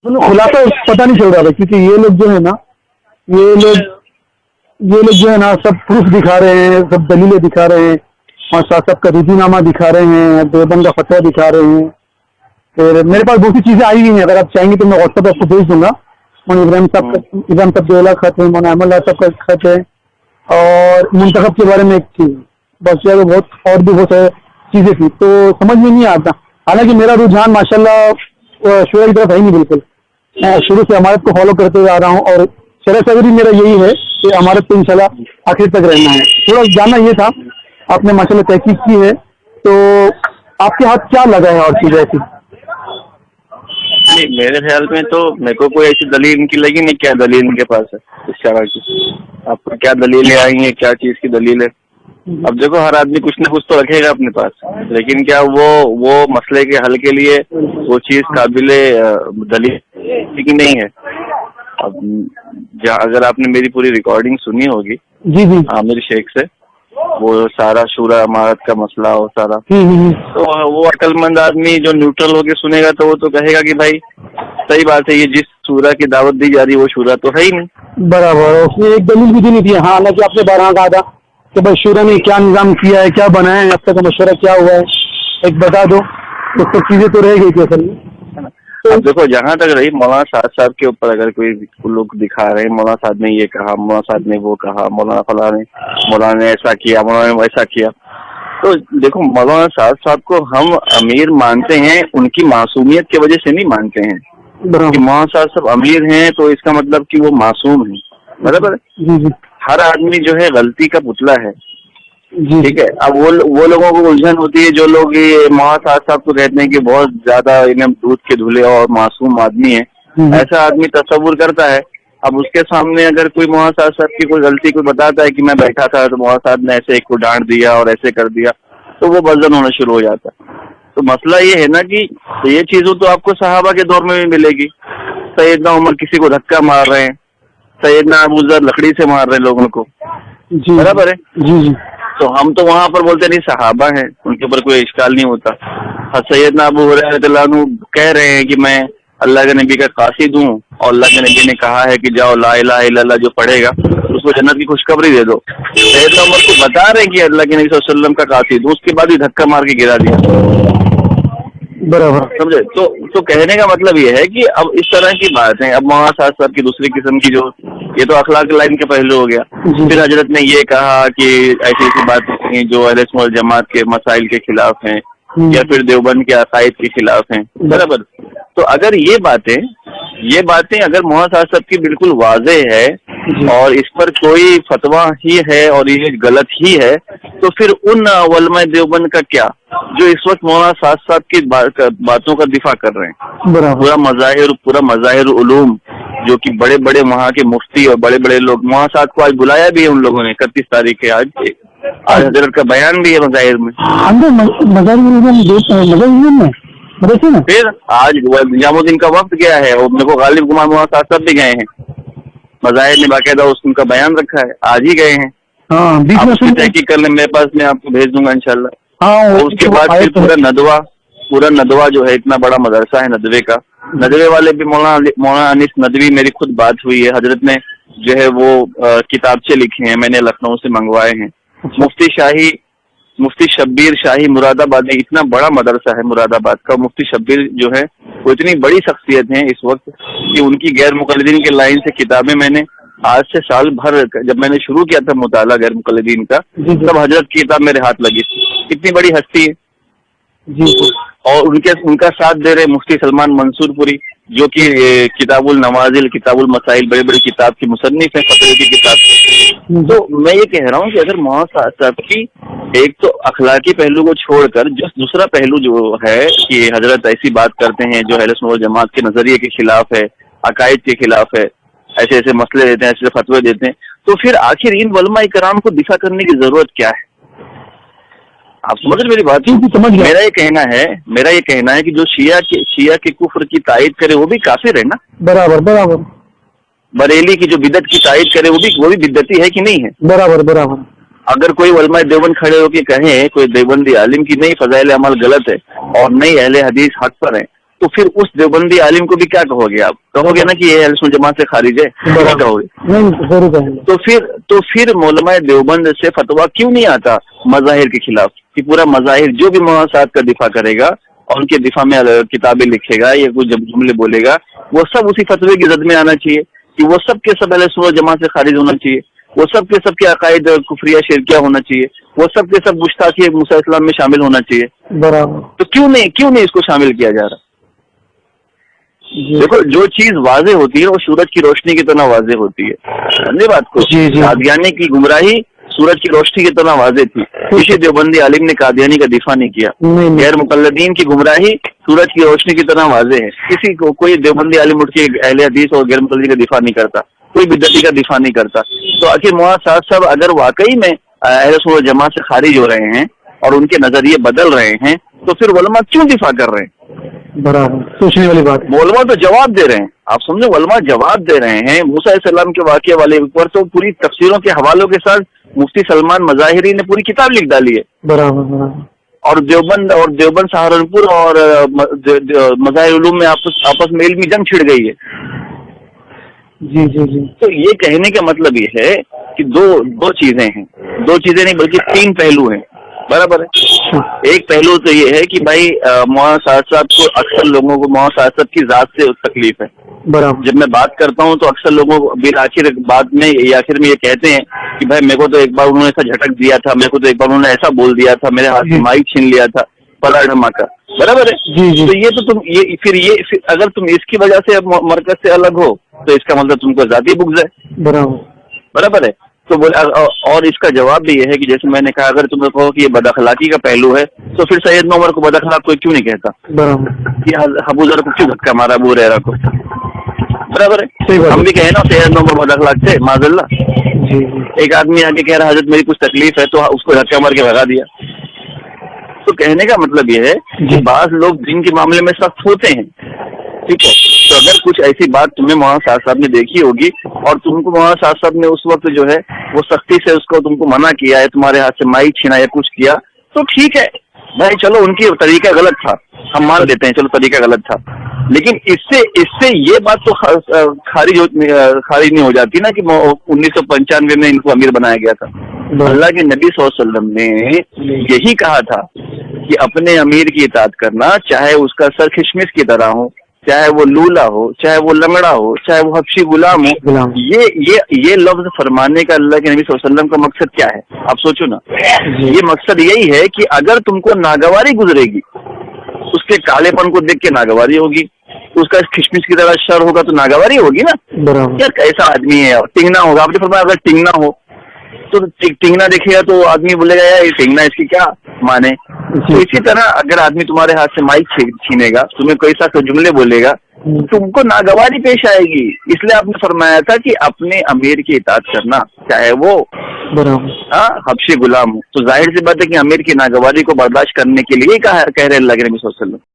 मतलब खुलासा पता नहीं चल रहा था, क्योंकि ये लोग जो है ना, ये लोग जो है ना सब प्रूफ दिखा रहे हैं, सब दलीलें दिखा रहे हैं, और शाह साहब का रुजूनामा दिखा रहे हैं, देवबंद का फतवा दिखा रहे हैं। फिर मेरे पास बहुत सी चीज़ें आई हुई हैं, अगर आप चाहेंगे तो मैं व्हाट्सएप आपको भेज दूंगा। मौलाना इब्राहिम साहब जोला खत है, मौलाना अहमद साहब का खत है, और मुंतखब के बारे में एक चीज़, बस यार बहुत और भी बहुत सारी चीज़ें थी, तो समझ में नहीं आता। हालांकि मेरा रुझान माशाल्लाह शूरा की तरफ है नहीं बिल्कुल, मैं शुरू से अमारत को फॉलो करते हुए आ रहा हूँ, और शरह सगरी मेरा यही है कि अमारत पे इंशाल्लाह आखिर तक रहना है। थोड़ा जानना ये था, आपने माशाल्लाह तहकीक की है, तो आपके हाथ क्या लगा है और चीज़ ऐसी? नहीं, मेरे ख्याल में तो मेरे को कोई ऐसी दलील इनकी लगी नहीं। क्या दलील इनके पास है इस तरह की? आपको क्या दलीलें आई हैं, क्या चीज की दलील है? अब देखो, हर आदमी कुछ ना कुछ तो रखेगा अपने पास, लेकिन क्या वो मसले के हल के लिए वो चीज काबिले दलील की नहीं है। अब अगर आपने मेरी पूरी रिकॉर्डिंग सुनी होगी जी जी आमिर शेख से, वो सारा शूरा इमारत का मसला हो सारा, तो वो अक्लमंद आदमी जो न्यूट्रल होके सुनेगा तो वो तो कहेगा कि भाई सही बात है, ये जिस शूरा की दावत दी जा रही है वो शूरा तो है ही नहीं। बराबर, उसने एक दलील भी दी नहीं थी। हाँ, हालांकि आपने 12 कहा था कि भाई शूरा ने क्या निज़ाम किया है, क्या बनाया है, अब तक का मशवरा क्या हुआ है, एक बता दो, तो सब चीज़ें तो रह गई थी असल में। अब देखो, जहाँ तक रही मौलाना साहब के ऊपर, अगर कोई लोग दिखा रहे हैं मौलाना साहब ने ये कहा, मौलाना साहब ने वो कहा, मौलाना ने ऐसा किया, मौलाना ने वैसा किया, तो देखो मौलाना साहब को हम अमीर मानते हैं, उनकी मासूमियत की वजह से नहीं मानते हैं कि मौलाना साहब अमीर हैं तो इसका मतलब कि वो मासूम है। बराबर है? हर आदमी जो है गलती का पुतला है, ठीक है। अब वो लोगों को उलझन होती है जो लोग ये मौलाना साहब को कहते हैं कि बहुत ज्यादा इन्हें दूध के धुले और मासूम आदमी है, ऐसा आदमी तस्वुर करता है। अब उसके सामने अगर कोई मौलाना साहब की कोई गलती कोई बताता है कि मैं बैठा था तो मौलाना साहब ने ऐसे एक को डांट दिया और ऐसे कर दिया, तो वो वजन होना शुरू हो जाता है। तो मसला ये है ना कि ये चीजों तो आपको सहाबा के दौर में भी मिलेगी। सैयदना उमर किसी को धक्का मार रहे हैं, सैयदना अबू ज़र लकड़ी से मार रहे हैं लोगों को, बराबर है? जी। तो हम तो वहां पर बोलते नहीं सहाबा हैं, उनके ऊपर कोई इश्काल नहीं होता। सैयदना अबू हुरैरा रज़ियल्लाहु अन्हु कह रहे हैं कि मैं अल्लाह के नबी का कासिद हूँ, और अल्लाह के नबी ने कहा है कि जाओ ला इलाहा इल्लल्लाह जो पढ़ेगा उसको जन्नत की खुशखबरी दे दो। सैयदना उमर को बता रहे हैं कि अल्लाह के नबी सल्लल्लाहु अलैहि वसल्लम का कासिद हूँ, उसके बाद भी धक्का मार के गिरा दिया। बराबर, समझे? तो कहने का मतलब ये है कि अब इस तरह की बात है। अब मौलाना साहब की दूसरी किस्म की जो, ये तो अखलाक लाइन के पहलू हो गया। फिर हजरत ने ये कहा कि ऐसी ऐसी बातें जो अहले सुन्नत वल जमात के मसाइल के खिलाफ हैं, या फिर देवबंद के अकायद के खिलाफ हैं, बराबर। तो अगर ये बातें अगर मौलाना साहब की बिल्कुल वाज़े है और इस पर कोई फतवा ही है और ये गलत ही है, तो फिर उन उलमा देवबंद का क्या जो इस वक्त मौलाना साहब की बातों का दिफा कर रहे हैं। पूरा मज़ाहिर उलूम जो कि बड़े बड़े वहाँ के मुफ्ती और बड़े बड़े लोग, मौलाना साहब को आज बुलाया भी है उन लोगों ने 31 तारीख है, आज हजरत का बयान भी है मज़ाहिर में। फिर आज निजामुद्दीन का वक्त गया है, और मेरे को गालिब गुमान मौलाना साहब भी गए हैं, मज़ाहिर ने बाकायदा उनका बयान रखा है, आज ही गए हैं। आप उसकी तहकीक कर लें मेरे पास, मैं आपको भेज दूंगा इंशाल्लाह। और उसके बाद फिर पूरा नदवा जो है, इतना बड़ा मदरसा है नदवे का, नदवे वाले भी मौलाना अनीस नदवी, मेरी खुद बात हुई है, हजरत ने जो है वो किताबचे लिखे हैं, मैंने लखनऊ से मंगवाए हैं। मुफ्ती शब्बीर शाही मुरादाबाद में, इतना बड़ा मदरसा है मुरादाबाद का, मुफ्ती शब्बीर जो है वो इतनी बड़ी शख्सियत है इस वक्त कि उनकी गैर मुकल्लिदीन के लाइन से किताबें मैंने आज से साल भर, जब मैंने शुरू किया था मुताला गैर मुकल्लिदीन का, तब हजरत की किताब मेरे हाथ लगी थी। इतनी बड़ी हस्ती है जी। और उनका साथ दे रहे मुफ्ती सलमान मंसूरपुरी, जो कि किताबुल नवाजिल, किताबुल मसाइल, बड़ी बड़ी किताब की मुसन्निफ है, फतवे की किताब। तो मैं ये कह रहा हूँ कि अगर मौलाना साहब की एक तो अखलाकी पहलू को छोड़कर जो दूसरा पहलू जो है कि हजरत ऐसी बात करते हैं जो अहले सुन्नत वल जमात के नजरिए के खिलाफ है, अकायद के खिलाफ है, ऐसे ऐसे मसले देते हैं, ऐसे फतवे देते हैं, तो फिर आखिर इन उलमा इकराम को दिफा करने की जरूरत क्या है? आप समझ रहे मेरी बात? मेरा ये कहना है कि जो शिया के कुफ्र की तायद करे वो भी काफिर है ना। बराबर। बरेली की जो बिदत की तायद करे वो भी बिदती है कि नहीं है? बराबर। अगर कोई उलमा देवबंद खड़े होकर कहे, कोई देवबंदी आलिम की नहीं फजाइल अमल गलत है और नहीं अहले हदीस हक पर है, تو پھر اس دیوبندی عالم کو بھی کیا کہو گے آپ؟ کہو گے نا کہ یہ اہل سنت جماعت سے خارج ہے، کیا کہو گے؟ نہیں ضرور کہیں گے. تو پھر علماء دیوبند سے فتویٰ کیوں نہیں آتا مظاہر کے خلاف کہ پورا مظاہر جو بھی مولانا صاحب کا دفاع کرے گا اور ان کے دفاع میں کتابیں لکھے گا یا کچھ جملے بولے گا، وہ سب اسی فتوے کی زد میں آنا چاہیے کہ وہ سب کے سب اہل سنت جماعت سے خارج ہونا چاہیے، وہ سب کے عقائد کفریہ شرکیہ ہونا چاہیے، وہ سب کے سب گستاخی موسیٰ اسلام میں شامل ہونا چاہیے. برابر. تو کیوں نہیں اس کو شامل کیا جا رہا؟ دیکھو جو چیز واضح ہوتی ہے وہ سورج کی روشنی کی طرح واضح ہوتی ہے. سمجھے بات کو؟ قادیانی کی گمراہی سورج کی روشنی کی طرح واضح تھی. کسی دیوبندی عالم نے قادیانی کا دفاع نہیں کیا. غیر مقلدین کی گمراہی سورج کی روشنی کی طرح واضح ہے. کسی کو کوئی دیوبندی عالم اٹھ کے اہل حدیث اور غیر مقلدین کا دفاع نہیں کرتا، کوئی بدعتی کا دفاع نہیں کرتا. تو آخر مولانا صاحب صاحب اگر واقعی میں اہل سنت جماعت سے خارج ہو رہے ہیں اور ان کے نظریے بدل رہے ہیں تو پھر علماء کیوں دفاع کر رہے ہیں؟ برابر سوچنے والی بات. علماء تو جواب دے رہے ہیں. آپ سمجھو علماء جواب دے رہے ہیں. موسیٰ علیہ السلام کے واقعے والے پر تو پوری تفسیروں کے حوالوں کے ساتھ مفتی سلمان مظاہری نے پوری کتاب لکھ ڈالی ہے. برابر. اور دیوبند سہارنپور اور مظاہر علوم میں آپس میں علمی جنگ چھڑ گئی ہے. جی. تو یہ کہنے کا مطلب یہ ہے کہ دو چیزیں ہیں، دو چیزیں نہیں بلکہ تین پہلو ہیں. برابر ہے. ایک پہلو تو یہ ہے کہ بھائی مولانا صاحب کو اکثر لوگوں کو مولانا صاحب کی ذات سے تکلیف ہے. برابر. جب میں بات کرتا ہوں تو اکثر لوگوں کو بالآخر بعد میں آخر میں یہ کہتے ہیں کہ بھائی میرے کو تو ایک بار انہوں نے ایسا جھٹک دیا تھا، میرے کو تو ایک بار انہوں نے ایسا بول دیا تھا، میرے ہاتھ سے مائک چھین لیا تھا، پلا دھماکہ. برابر ہے. تو یہ تو تم یہ اگر تم اس کی وجہ سے مرکز سے الگ ہو تو اس کا مطلب تم کو ذاتی بغض ہے. برابر ہے. تو اور اس کا جواب بھی یہ ہے کہ جیسے میں نے کہا اگر تم کہو کہ یہ بد اخلاقی کا پہلو ہے تو پھر سید عمر کو بد اخلاق کوئی کیوں نہیں کہتا؟ کہ ابو ذر کو کیوں دھکا مارا ابو ہریرہ کو؟ برابر ہے. ہم بھی کہیں نا سید عمر بد اخلاق تھے معاذ اللہ. ایک آدمی آ کے کہہ رہا حضرت میری کچھ تکلیف ہے تو اس کو دھکا مار کے بھگا دیا. تو کہنے کا مطلب یہ ہے کہ بعض لوگ دین کے معاملے میں سخت ہوتے ہیں. ٹھیک ہے. تو اگر کچھ ایسی بات تمہیں مولانا صاحب نے دیکھی ہوگی اور تم کو مولانا صاحب نے اس وقت جو ہے وہ سختی سے اس کو تم کو منع کیا ہے، تمہارے ہاتھ سے مائک چھینا یا کچھ کیا تو ٹھیک ہے بھائی، چلو ان کی طریقہ غلط تھا، ہم مان لیتے ہیں، چلو طریقہ غلط تھا. لیکن اس سے یہ بات تو خارج نہیں ہو جاتی نا کہ 1995 میں ان کو امیر بنایا گیا تھا. اللہ کے نبی صلی اللہ علیہ وسلم نے یہی کہا تھا کہ اپنے امیر کی اطاعت کرنا، چاہے اس کا سر کشمش کی طرح ہو، چاہے وہ لولا ہو، چاہے وہ لنگڑا ہو، چاہے وہ حبشی غلام ہو. یہ لفظ فرمانے کا اللہ کے نبی صلی اللہ علیہ وسلم کا مقصد کیا ہے؟ آپ سوچو نا. یہ مقصد یہی ہے کہ اگر تم کو ناگواری گزرے گی، اس کے کالے پن کو دیکھ کے ناگواری ہوگی، اس کا کشمش کی طرح شر ہوگا تو ناگواری ہوگی نا. یار کیسا آدمی ہے، ٹنگنا ہوگا. آپ نے فرمایا اگر ٹنگنا ہو تو ٹنگنا دیکھے گا تو آدمی بولے گا یار یہ ٹنگنا اس کی کیا مانے. تو اسی طرح اگر آدمی تمہارے ہاتھ سے مائک چھینے گا، تمہیں کوئی سا جملے بولے گا، تم کو ناگواری پیش آئے گی. اس لیے آپ نے فرمایا تھا کہ اپنے امیر کی اطاعت کرنا، چاہے وہ حبشی غلام ہو. تو ظاہر سی بات ہے کہ امیر کی ناگواری کو برداشت کرنے کے لیے کہہ رہے اللہ کے نبی صلی اللہ علیہ وسلم.